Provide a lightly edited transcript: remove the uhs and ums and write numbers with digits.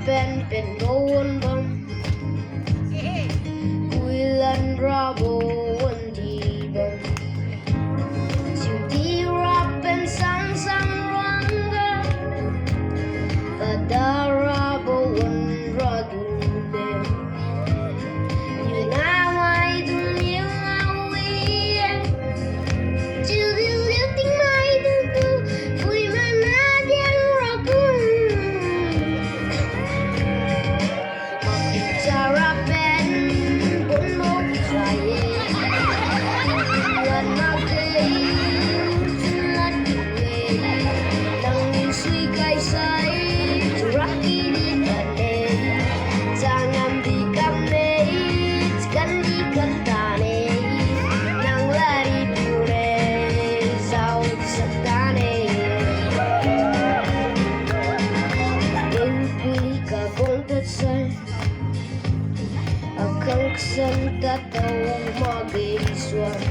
เป็นโวนบังคุยลันราโบวันดีบังสิ่งที่รับเป็นสังรังกันแต่ดาราโบวันราดูเดอยู่หน้าไว้ดูเลี้ยงเอาไว้จะเลี้ยงทิ้งไม่ดูคุยมาหน้าเดียงรักกันจะรับเป็นบนบกใจวันมาเกยจะลัดด้วยดังยิ่งสวยไกลใสจะรักอีดีกันเองjangan dikamnei sekali kentane nang lari pure sau setane impuli ka kontet sai akan kesan tatau magi suar